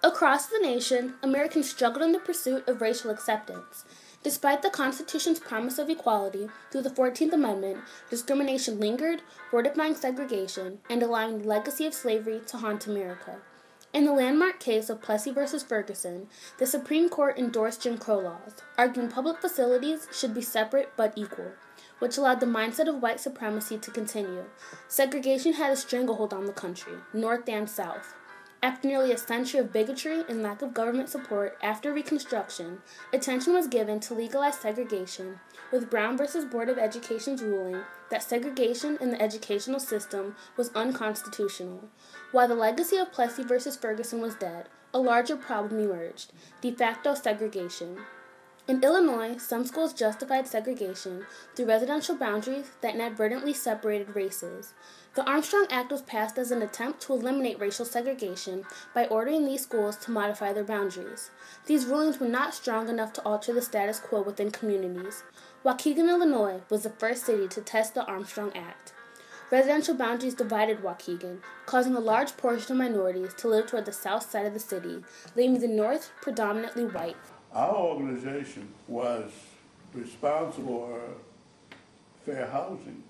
Across the nation, Americans struggled in the pursuit of racial acceptance. Despite the Constitution's promise of equality, through the 14th Amendment, discrimination lingered, fortifying segregation and allowing the legacy of slavery to haunt America. In the landmark case of Plessy v. Ferguson, the Supreme Court endorsed Jim Crow laws, arguing public facilities should be separate but equal, which allowed the mindset of white supremacy to continue. Segregation had a stranglehold on the country, North and South. After nearly a century of bigotry and lack of government support after Reconstruction, attention was given to legalize segregation, with Brown v. Board of Education's ruling that segregation in the educational system was unconstitutional. While the legacy of Plessy v. Ferguson was dead, a larger problem emerged: de facto segregation. In Illinois, some schools justified segregation through residential boundaries that inadvertently separated races. The Armstrong Act was passed as an attempt to eliminate racial segregation by ordering these schools to modify their boundaries. These rulings were not strong enough to alter the status quo within communities. Waukegan, Illinois, was the first city to test the Armstrong Act. Residential boundaries divided Waukegan, causing a large portion of minorities to live toward the south side of the city, leaving the north predominantly white. Our organization was responsible for fair housing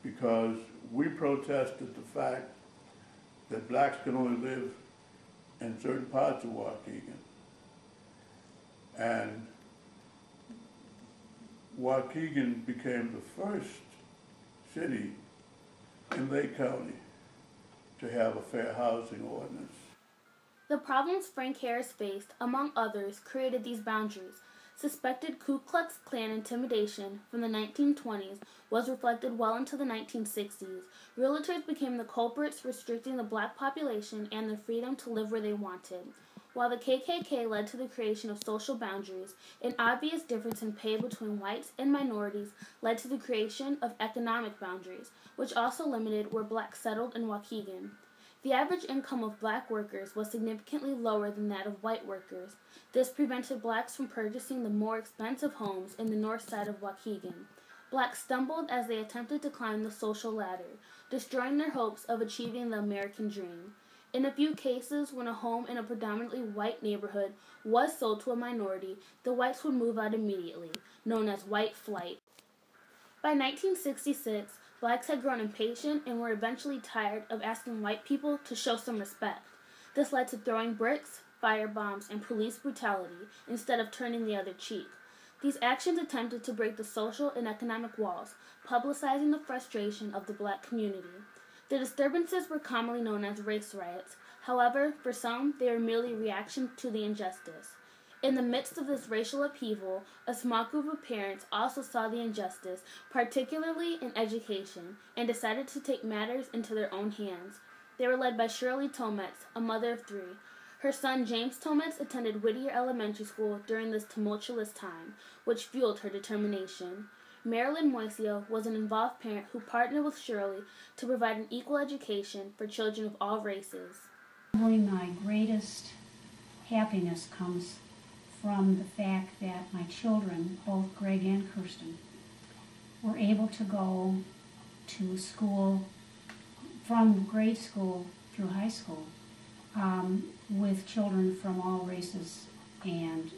because we protested the fact that blacks could only live in certain parts of Waukegan. And Waukegan became the first city in Lake County to have a fair housing ordinance. The problems Frank Harris faced, among others, created these boundaries. Suspected Ku Klux Klan intimidation from the 1920s was reflected well into the 1960s. Realtors became the culprits, restricting the black population and their freedom to live where they wanted. While the KKK led to the creation of social boundaries, an obvious difference in pay between whites and minorities led to the creation of economic boundaries, which also limited where blacks settled in Waukegan. The average income of black workers was significantly lower than that of white workers. This prevented blacks from purchasing the more expensive homes in the north side of Waukegan. Blacks stumbled as they attempted to climb the social ladder, destroying their hopes of achieving the American dream. In a few cases, when a home in a predominantly white neighborhood was sold to a minority, the whites would move out immediately, known as white flight. By 1966, blacks had grown impatient and were eventually tired of asking white people to show some respect. This led to throwing bricks, firebombs, and police brutality instead of turning the other cheek. These actions attempted to break the social and economic walls, publicizing the frustration of the black community. The disturbances were commonly known as race riots. However, for some, they were merely a reaction to the injustice. In the midst of this racial upheaval, a small group of parents also saw the injustice, particularly in education, and decided to take matters into their own hands. They were led by Shirley Tometz, a mother of three. Her son James Tometz attended Whittier Elementary School during this tumultuous time, which fueled her determination. Marilyn Moisio was an involved parent who partnered with Shirley to provide an equal education for children of all races. Probably my greatest happiness comes from the fact that my children, both Greg and Kirsten, were able to go to school from grade school through high school with children from all races and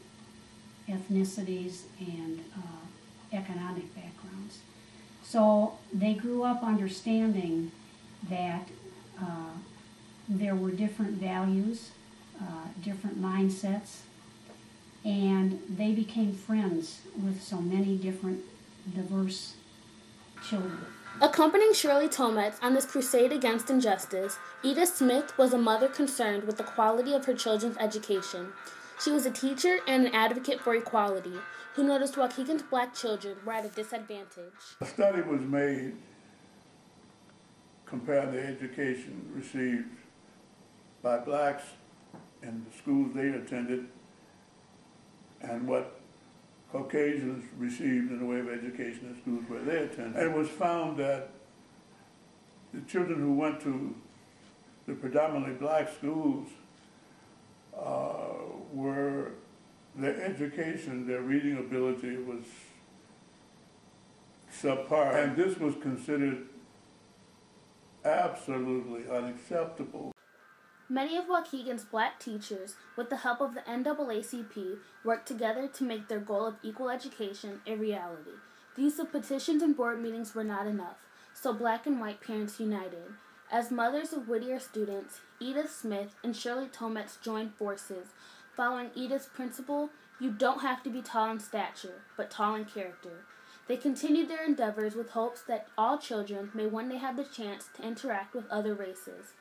ethnicities and economic backgrounds. So they grew up understanding that there were different values, different mindsets, and they became friends with so many different diverse children. Accompanying Shirley Tometz on this crusade against injustice, Edith Smith was a mother concerned with the quality of her children's education. She was a teacher and an advocate for equality, who noticed Waukegan's black children were at a disadvantage. A study was made comparing the education received by blacks in the schools they attended and what Caucasians received in the way of education in schools where they attended. And it was found that the children who went to the predominantly black schools their education, their reading ability was subpar. And this was considered absolutely unacceptable. Many of Waukegan's black teachers, with the help of the NAACP, worked together to make their goal of equal education a reality. The use of petitions and board meetings were not enough, so black and white parents united. As mothers of Whittier students, Edith Smith and Shirley Tometz joined forces, following Edith's principle, "You don't have to be tall in stature, but tall in character." They continued their endeavors with hopes that all children may one day have the chance to interact with other races.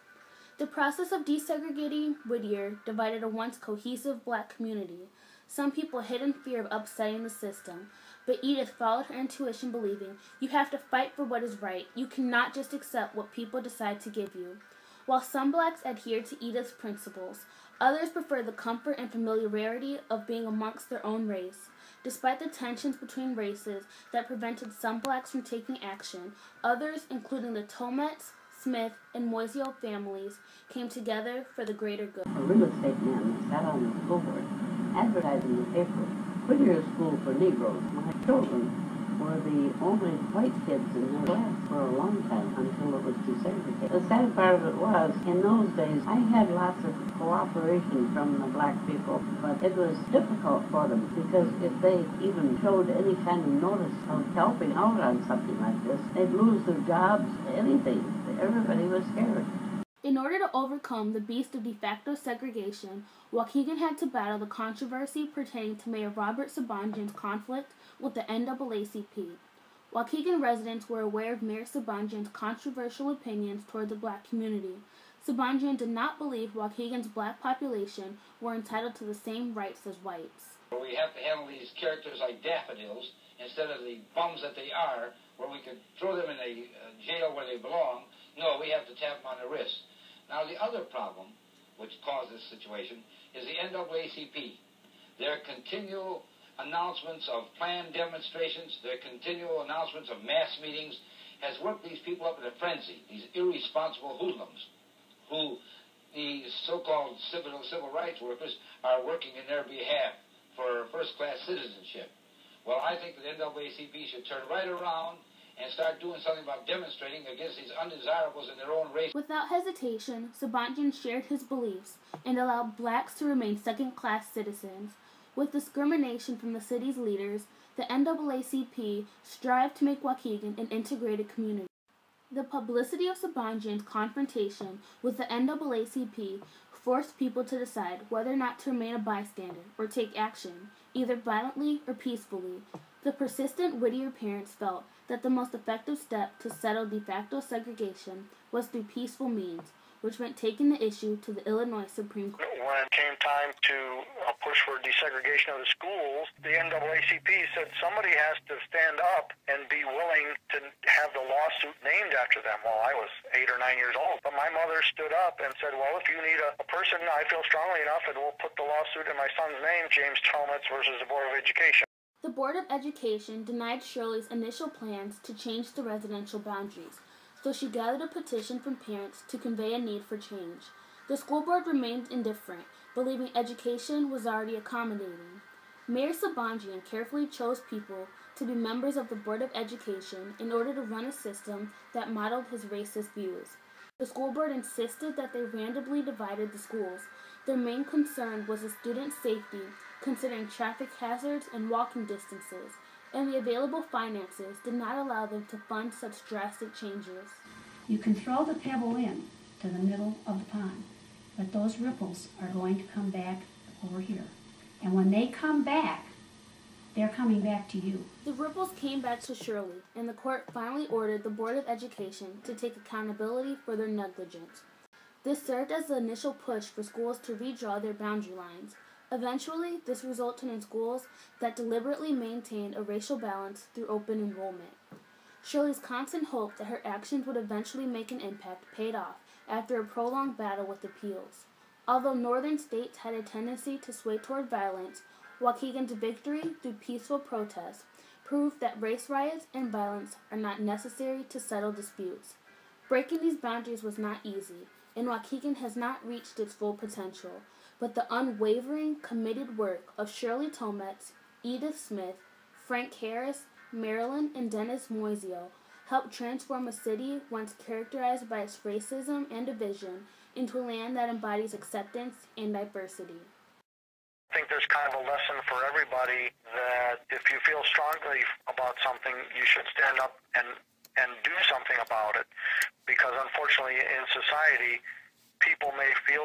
The process of desegregating Whittier divided a once cohesive black community. Some people hid in fear of upsetting the system, but Edith followed her intuition, believing, "You have to fight for what is right. You cannot just accept what people decide to give you." While some blacks adhered to Edith's principles, others preferred the comfort and familiarity of being amongst their own race. Despite the tensions between races that prevented some blacks from taking action, others, including the Tometz, Smith, and Moiseo families, came together for the greater good. A real estate man sat on the school board, advertising in the paper, Whittier School for Negroes. My children were the only white kids in their class for a long time until it was desegregated. The sad part of it was, in those days, I had lots of cooperation from the black people, but it was difficult for them because if they even showed any kind of notice of helping out on something like this, they'd lose their jobs, anything. Everybody was scared. In order to overcome the beast of de facto segregation, Waukegan had to battle the controversy pertaining to Mayor Robert Sabanjan's conflict with the NAACP. Waukegan residents were aware of Mayor Sabanjan's controversial opinions toward the black community. Sabanjan did not believe Waukegan's black population were entitled to the same rights as whites. We have to handle these characters like daffodils instead of the bums that they are, where we could throw them in a jail where they belong. No, we have to tap them on the wrist. Now, the other problem which caused this situation is the NAACP. Their continual announcements of planned demonstrations, their continual announcements of mass meetings has worked these people up in a frenzy, these irresponsible hoodlums who the so-called civil rights workers are working in their behalf for first-class citizenship. Well, I think that the NAACP should turn right around and start doing something about demonstrating against these undesirables in their own race. Without hesitation, Sabanjan shared his beliefs and allowed blacks to remain second-class citizens. With discrimination from the city's leaders, the NAACP strived to make Waukegan an integrated community. The publicity of Sabanjan's confrontation with the NAACP forced people to decide whether or not to remain a bystander or take action, either violently or peacefully. The persistent Whittier parents felt that the most effective step to settle de facto segregation was through peaceful means, which meant taking the issue to the Illinois Supreme Court. When it came time to push for desegregation of the schools, the NAACP said somebody has to stand up and be willing to have the lawsuit named after them. Well, I was 8 or 9 years old, but my mother stood up and said, well, if you need a person, I feel strongly enough, and we'll put the lawsuit in my son's name, James Tometz versus the Board of Education. The Board of Education denied Shirley's initial plans to change the residential boundaries, so she gathered a petition from parents to convey a need for change. The school board remained indifferent, believing education was already accommodating. Mayor Sabanjan carefully chose people to be members of the Board of Education in order to run a system that modeled his racist views. The school board insisted that they randomly divided the schools. Their main concern was the students' safety, considering traffic hazards and walking distances, and the available finances did not allow them to fund such drastic changes. You can throw the pebble in to the middle of the pond, but those ripples are going to come back over here. And when they come back, they're coming back to you. The ripples came back to Shirley, and the court finally ordered the Board of Education to take accountability for their negligence. This served as the initial push for schools to redraw their boundary lines. Eventually, this resulted in schools that deliberately maintained a racial balance through open enrollment. Shirley's constant hope that her actions would eventually make an impact paid off after a prolonged battle with appeals. Although northern states had a tendency to sway toward violence, Waukegan's victory through peaceful protests proved that race riots and violence are not necessary to settle disputes. Breaking these boundaries was not easy, and Waukegan has not reached its full potential, but the unwavering, committed work of Shirley Tometz, Edith Smith, Frank Harris, Marilyn, and Dennis Moiseo helped transform a city once characterized by its racism and division into a land that embodies acceptance and diversity. I think there's kind of a lesson for everybody that if you feel strongly about something, you should stand up and do something about it. Because unfortunately in society, people may feel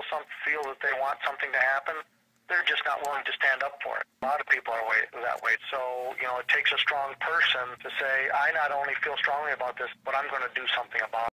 that they want something to happen. They're just not willing to stand up for it. A lot of people are that way. So, it takes a strong person to say, I not only feel strongly about this, but I'm going to do something about it.